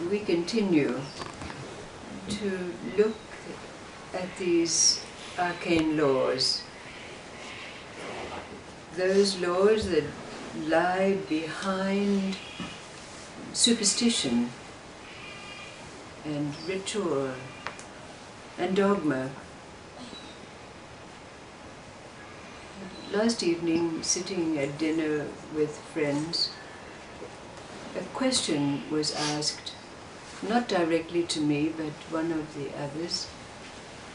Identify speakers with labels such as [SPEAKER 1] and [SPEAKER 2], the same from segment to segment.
[SPEAKER 1] we continue to look at these arcane laws, those laws that lie behind superstition and ritual and dogma. Last evening, sitting at dinner with friends, a question was asked, not directly to me, but one of the others,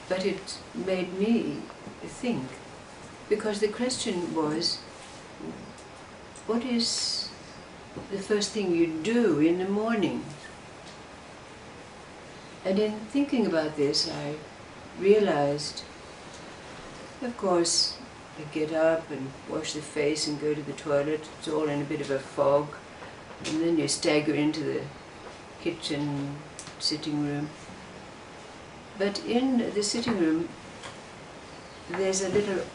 [SPEAKER 1] but it made me think, because the question was, what is the first thing you do in the morning? And in thinking about this, I realized, of course, I get up and wash the face and go to the toilet. It's all in a bit of a fog. And then you stagger into the kitchen, sitting room. But in the sitting room, there's a little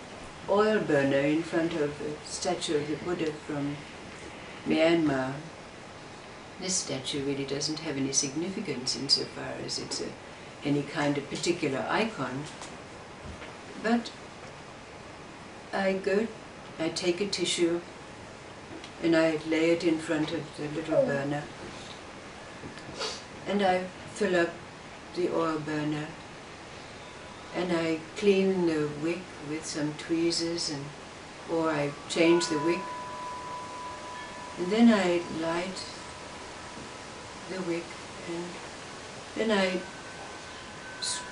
[SPEAKER 1] oil burner in front of a statue of the Buddha from Myanmar. This statue really doesn't have any significance insofar as it's any kind of particular icon. But I take a tissue and I lay it in front of the little burner, and I fill up the oil burner, and I clean the wick with some tweezers, or I change the wick, and then I light the wick, and then I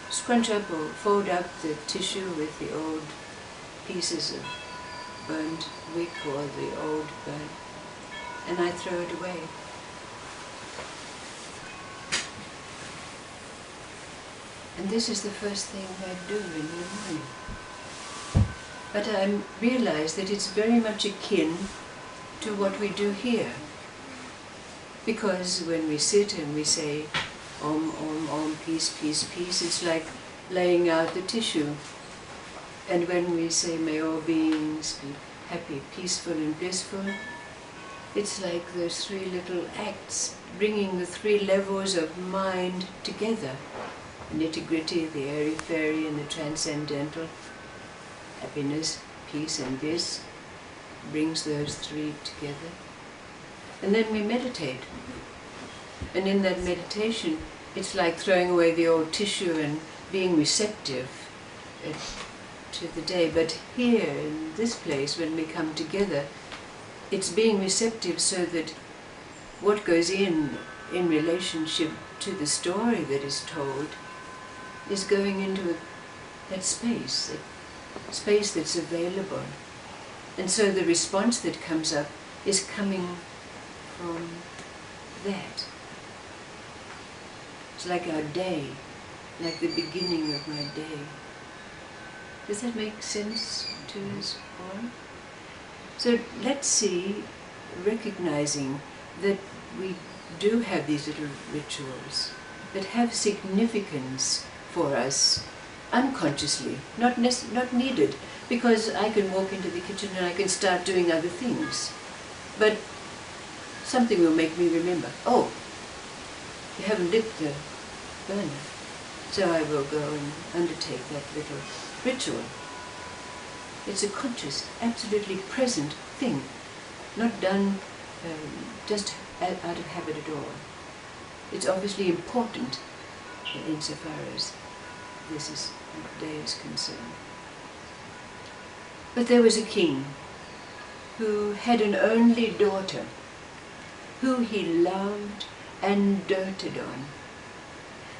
[SPEAKER 1] scrunch up or fold up the tissue with the old pieces of burned wick or the old burn, and I throw it away. And this is the first thing I do in the morning. But I realize that it's very much akin to what we do here. Because when we sit and we say, Om, Om, Om, peace, peace, peace, it's like laying out the tissue. And when we say, may all beings be happy, peaceful and blissful, it's like those three little acts, bringing the three levels of mind together. The nitty-gritty, the airy-fairy and the transcendental. Happiness, peace and bliss brings those three together. And then we meditate. And in that meditation, it's like throwing away the old tissue and being receptive to the day. But here, in this place, when we come together, it's being receptive so that what goes in relationship to the story that is told is going into that space that's available. And so the response that comes up is coming from that. It's like our day, like the beginning of my day. Does that make sense to us all? So let's see, recognizing that we do have these little rituals that have significance for us unconsciously, not needed, because I can walk into the kitchen and I can start doing other things. But something will make me remember, oh, you haven't lit the burner, so I will go and undertake that little ritual. It's a conscious, absolutely present thing, not done just out of habit at all. It's obviously important insofar as this day is concerned. But there was a king who had an only daughter who he loved and doted on.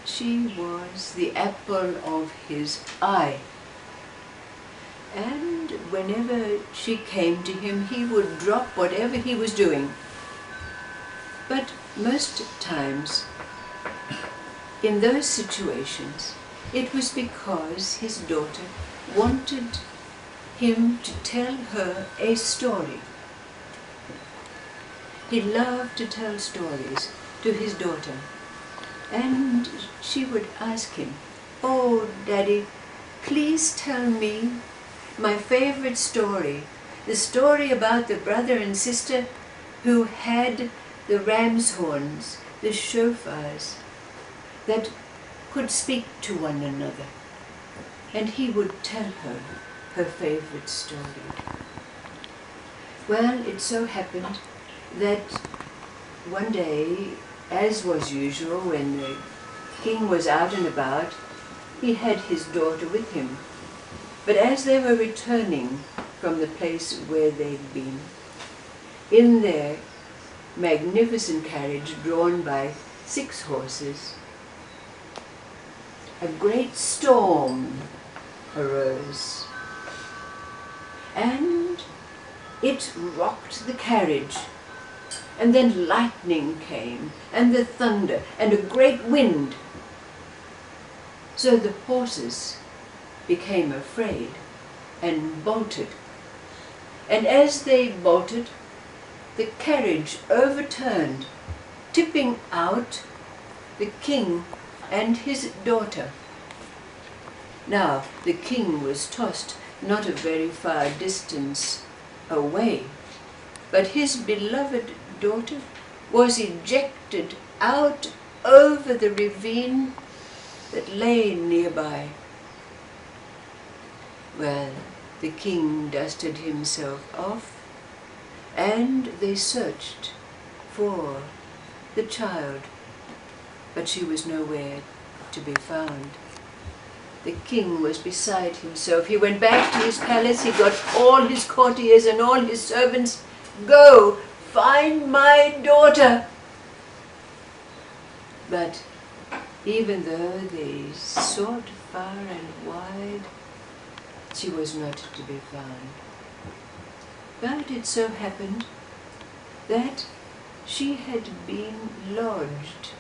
[SPEAKER 1] She was the apple of his eye. And whenever she came to him, he would drop whatever he was doing. But most times, in those situations, it was because his daughter wanted him to tell her a story. He loved to tell stories to his daughter. And she would ask him, oh, Daddy, please tell me my favorite story, the story about the brother and sister who had the ram's horns the shofars that could speak to one another, and he would tell her her favorite story. Well, it so happened that one day, as was usual when the king was out and about, he had his daughter with him. But as they were returning from the place where they'd been, in their magnificent carriage drawn by 6 horses, a great storm arose, and it rocked the carriage, and then lightning came, and the thunder, and a great wind. So the horses became afraid and bolted, and as they bolted, the carriage overturned, tipping out the king and his daughter. Now, the king was tossed not a very far distance away, but his beloved daughter was ejected out over the ravine that lay nearby. Well, the king dusted himself off, and they searched for the child, but she was nowhere to be found. The king was beside himself. He went back to his palace. He got all his courtiers and all his servants. "Go, find my daughter." But even though they sought far and wide, she was not to be found. But it so happened that she had been lodged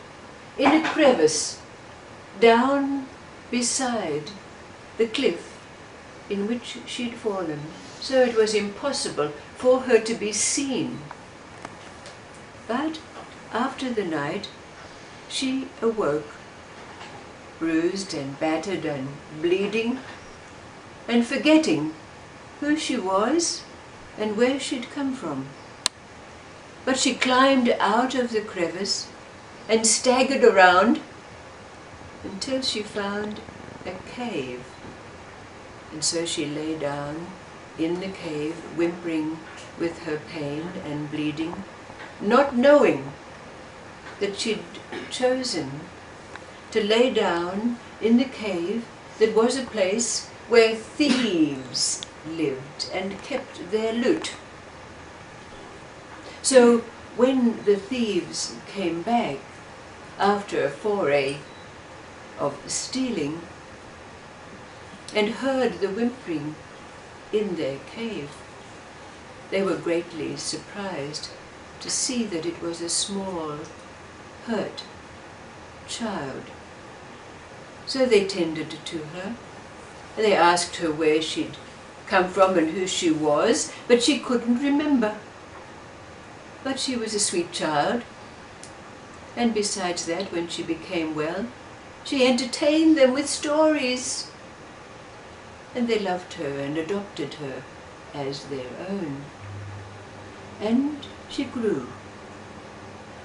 [SPEAKER 1] in a crevice down beside the cliff in which she'd fallen, so it was impossible for her to be seen. But after the night, she awoke, bruised and battered and bleeding, and forgetting who she was and where she'd come from. But she climbed out of the crevice and staggered around until she found a cave. And so she lay down in the cave, whimpering with her pain and bleeding, not knowing that she'd chosen to lay down in the cave that was a place where thieves lived and kept their loot. So when the thieves came back after a foray of stealing and heard the whimpering in their cave, they were greatly surprised to see that it was a small, hurt child. So they tended to her, and they asked her where she'd come from and who she was, but she couldn't remember. But she was a sweet child, and besides that, when she became well, she entertained them with stories, and they loved her and adopted her as their own. And she grew.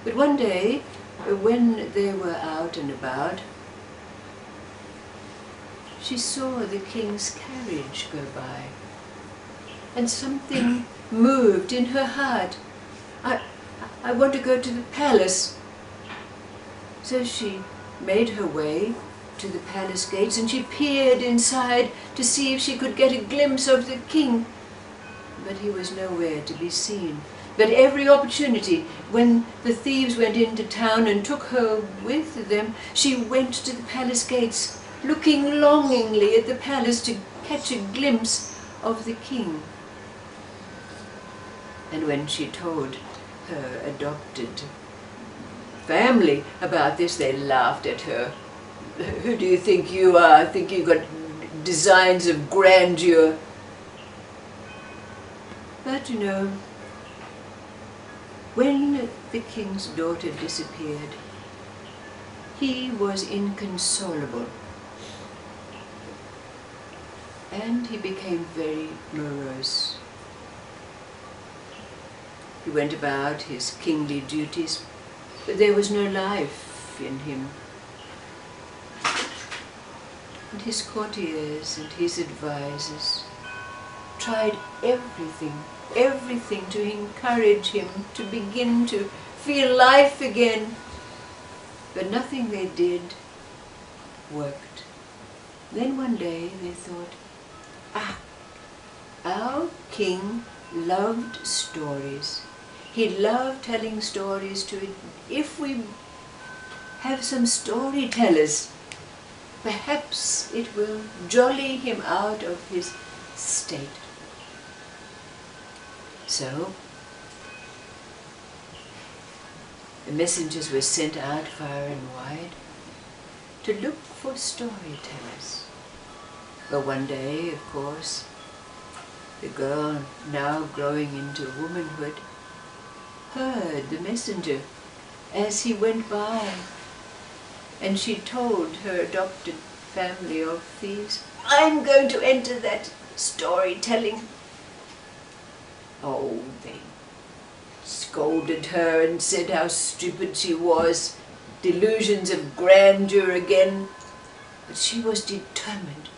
[SPEAKER 1] But one day, when they were out and about, she saw the king's carriage go by, and something moved in her heart. I want to go to the palace. So she made her way to the palace gates, and she peered inside to see if she could get a glimpse of the king. But he was nowhere to be seen. But every opportunity, when the thieves went into town and took her with them, she went to the palace gates, looking longingly at the palace to catch a glimpse of the king. And when she told her adopted family about this, they laughed at her. "Who do you think you are? I think you've got designs of grandeur." But you know, when the king's daughter disappeared, he was inconsolable, and he became very morose. He went about his kingly duties, but there was no life in him. And his courtiers and his advisors tried everything to encourage him to begin to feel life again. But nothing they did worked. Then one day they thought, our king loved stories. He loved telling stories to it. If we have some storytellers, perhaps it will jolly him out of his state. So the messengers were sent out far and wide to look for storytellers. But one day, of course, the girl, now growing into womanhood, heard the messenger as he went by, and she told her adopted family of thieves, "I'm going to enter that storytelling." Oh, they scolded her and said how stupid she was, delusions of grandeur again. But she was determined.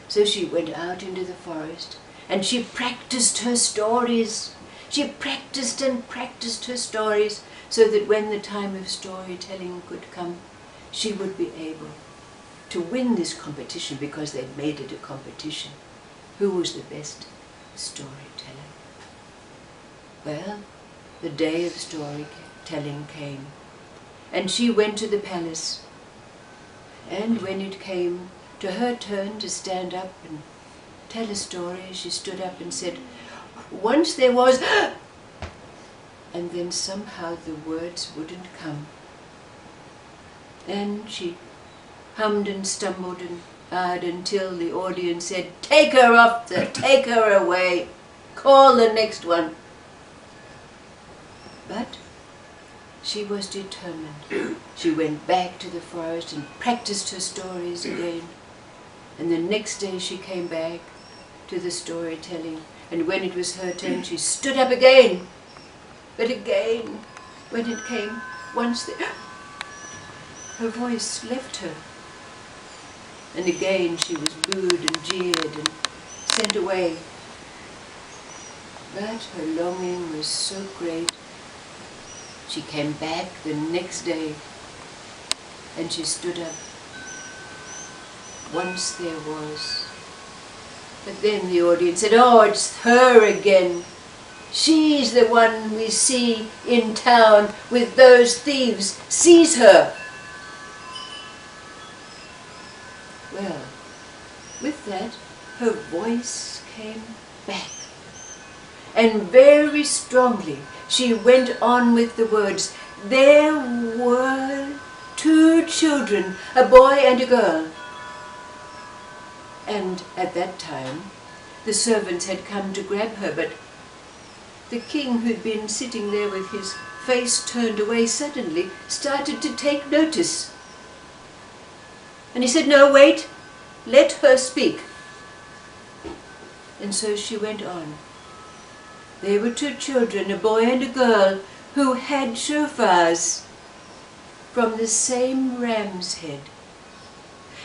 [SPEAKER 1] So she went out into the forest and she practiced her stories. She practiced and practiced her stories so that when the time of storytelling could come, she would be able to win this competition, because they'd made it a competition. Who was the best storyteller? Well, the day of storytelling came, and she went to the palace. And when it came to her turn to stand up and tell a story, she stood up and said, "Once there was..." And then somehow the words wouldn't come. And she hummed and stumbled and ahed until the audience said, "Take her off there, take her away, call the next one." But she was determined. She went back to the forest and practiced her stories again. And the next day she came back to the storytelling, and when it was her turn, she stood up again. But again, when it came once, her voice left her. And again she was booed and jeered and sent away. But her longing was so great, she came back the next day and she stood up. Once there was. But then the audience said, "Oh, it's her again. She's the one we see in town with those thieves. Seize her." Well, with that, her voice came back. And very strongly she went on with the words, "There were 2 children, a boy and a girl." And at that time, the servants had come to grab her, but the king, who'd been sitting there with his face turned away, suddenly started to take notice. And he said, "No, wait, let her speak." And so she went on. There were 2 children, a boy and a girl, who had shofars from the same ram's head.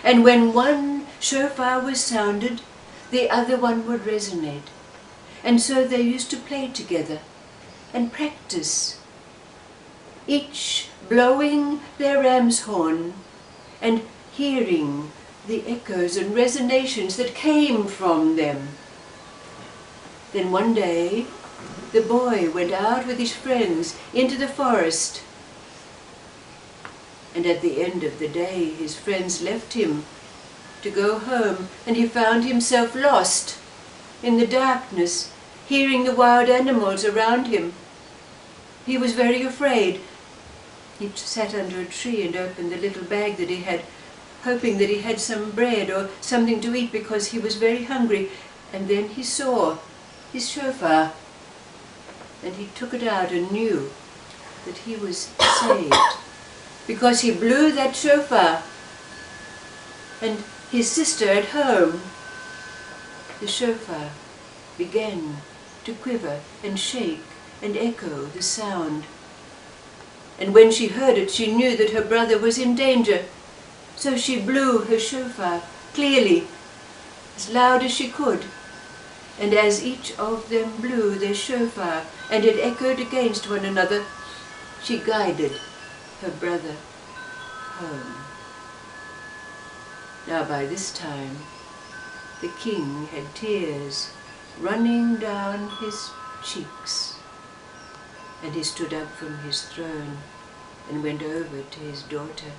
[SPEAKER 1] And when one shofar was sounded, the other one would resonate. And so they used to play together and practice, each blowing their ram's horn and hearing the echoes and resonations that came from them. Then one day, the boy went out with his friends into the forest. And at the end of the day, his friends left him to go home, and he found himself lost in the darkness, hearing the wild animals around him. He was very afraid. He sat under a tree and opened the little bag that he had, hoping that he had some bread or something to eat, because he was very hungry. And then he saw his shofar, and he took it out and knew that he was saved, because he blew that shofar. And his sister at home, the shofar began to quiver and shake and echo the sound. and when she heard it, she knew that her brother was in danger. So she blew her shofar clearly, as loud as she could. And as each of them blew their shofar, and it echoed against one another, she guided her brother home. Now by this time, the king had tears running down his cheeks, and he stood up from his throne and went over to his daughter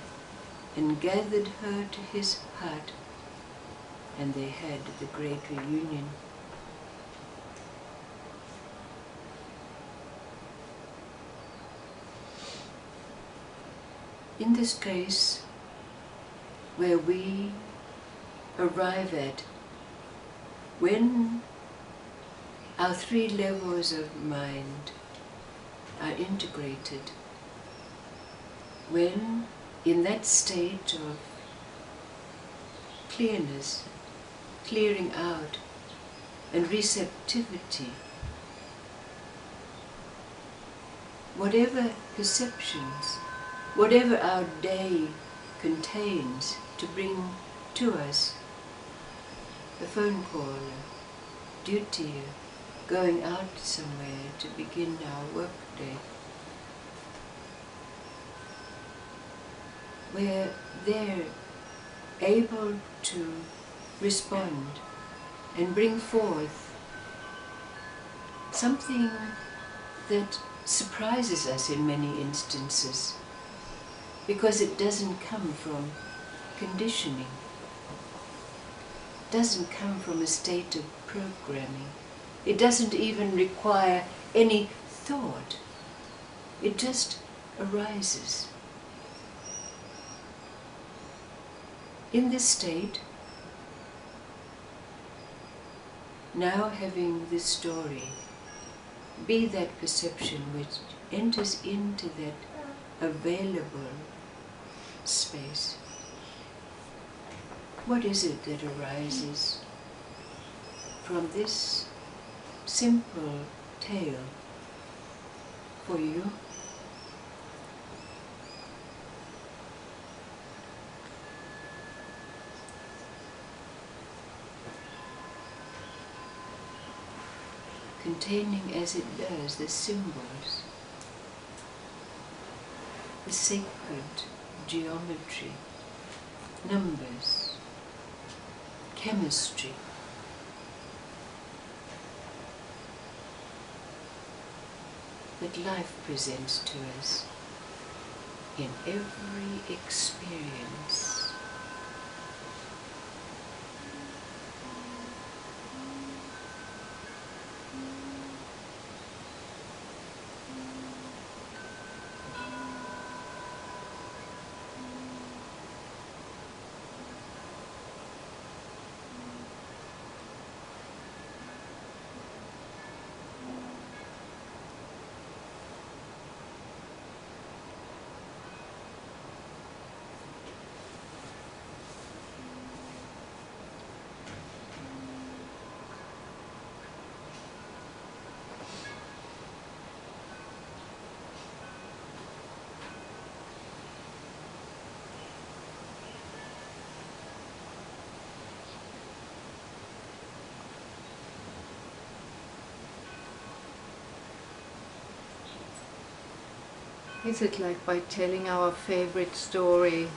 [SPEAKER 1] and gathered her to his heart, and they had the great reunion. In this case, where we arrive at when our three levels of mind are integrated, when in that state of clearness, clearing out, and receptivity, whatever perceptions, whatever our day contains to bring to us, a phone call, a duty, going out somewhere to begin our work day, where they're able to respond and bring forth something that surprises us in many instances, because it doesn't come from conditioning, it doesn't come from a state of programming, it doesn't even require any thought, it just arises. In this state, now having this story be that perception which enters into that available space, what is it that arises from this simple tale for you? Containing as it does the symbols, the sacred geometry, numbers, chemistry, that life presents to us in every experience.
[SPEAKER 2] Is it like by telling our favorite story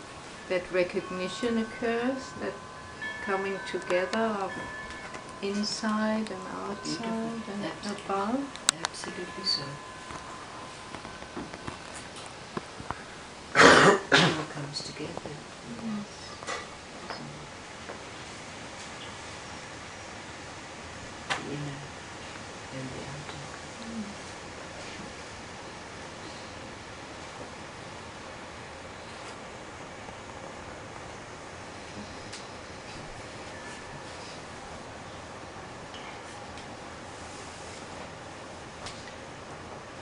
[SPEAKER 2] that recognition occurs, that coming together of inside and outside and above?
[SPEAKER 1] Absolutely so. It all comes together.
[SPEAKER 2] Yes.
[SPEAKER 1] The inner and the outer.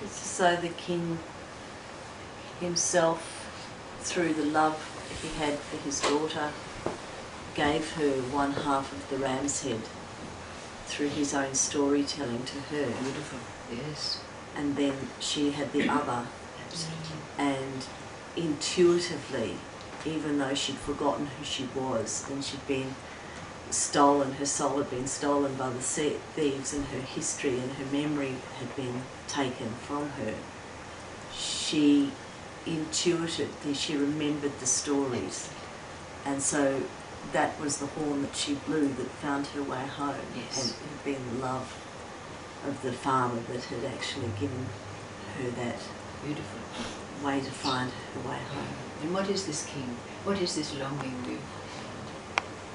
[SPEAKER 3] It's as though the king himself, through the love he had for his daughter, gave her one half of the ram's head through his own storytelling to her.
[SPEAKER 1] Beautiful, yes.
[SPEAKER 3] And then she had the other
[SPEAKER 1] Absolutely.
[SPEAKER 3] And intuitively, even though she'd forgotten who she was and she'd been stolen, her soul had been stolen by the thieves, and her history and her memory had been taken from her, she intuitively, she remembered the stories. And so that was the horn that she blew that found her way home.
[SPEAKER 1] Yes.
[SPEAKER 3] And it had been the love of the farmer that had actually given her that
[SPEAKER 1] Beautiful.
[SPEAKER 3] way to find her way home.
[SPEAKER 1] And what is this king? What is this longing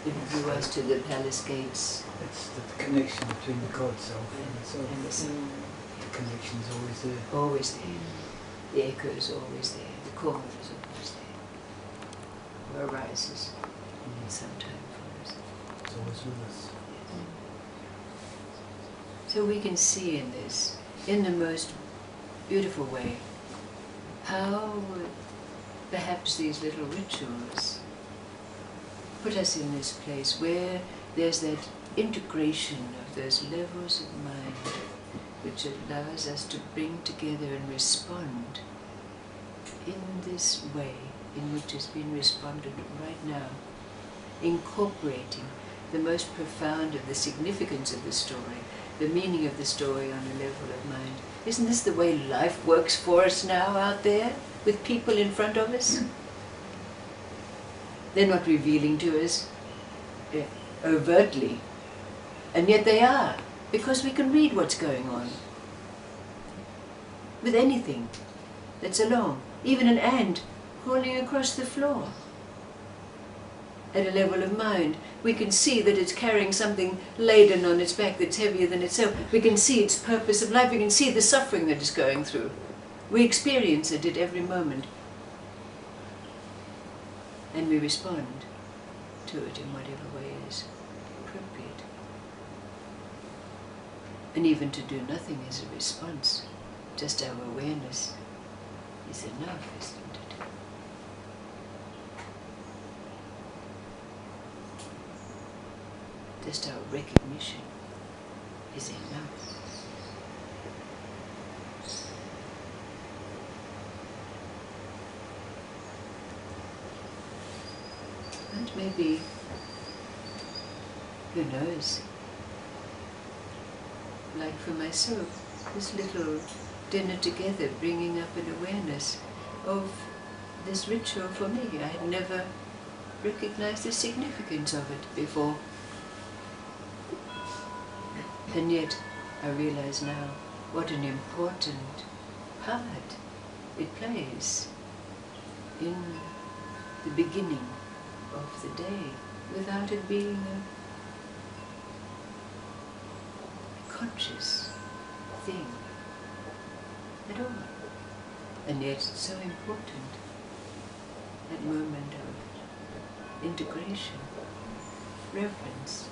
[SPEAKER 1] that drew us to the palace gates?
[SPEAKER 4] It's the connection between the God self and the self.
[SPEAKER 1] And the sun,
[SPEAKER 4] The connection's always there.
[SPEAKER 1] always there. The echo is always there. The chord is always there. Or arises in some time for us.
[SPEAKER 4] It's always with us.
[SPEAKER 1] So we can see in this, in the most beautiful way, how perhaps these little rituals put us in this place where there's that integration of those levels of mind which allows us to bring together and respond in this way in which has been responded right now, incorporating the most profound of the significance of the story, the meaning of the story on a level of mind. Isn't this the way life works for us now out there, with people in front of us? They're not revealing to us overtly, and yet they are, because we can read what's going on. With anything that's along, even an ant crawling across the floor. At a level of mind, we can see that it's carrying something laden on its back that's heavier than itself. We can see its purpose of life. We can see the suffering that it's going through. We experience it at every moment. And we respond to it in whatever way is appropriate. And even to do nothing is a response. Just our awareness is enough, isn't it? Just our recognition is enough. And maybe, who knows, like for myself, this little dinner together, bringing up an awareness of this ritual for me. I had never recognized the significance of it before. And yet, I realize now what an important part it plays in the beginning of the day, without it being a conscious thing at all. And yet it's so important, that moment of integration, reverence,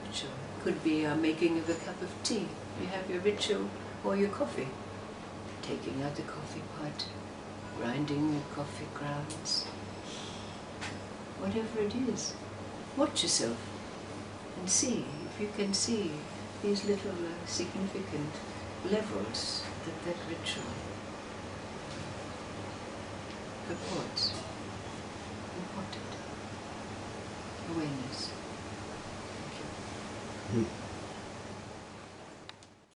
[SPEAKER 1] ritual. Could be our making of a cup of tea. You have your ritual or your coffee. Taking out the coffee pot, grinding the coffee grounds. Whatever it is, watch yourself and see if you can see these little significant levels that ritual purports. Important awareness. Thank you.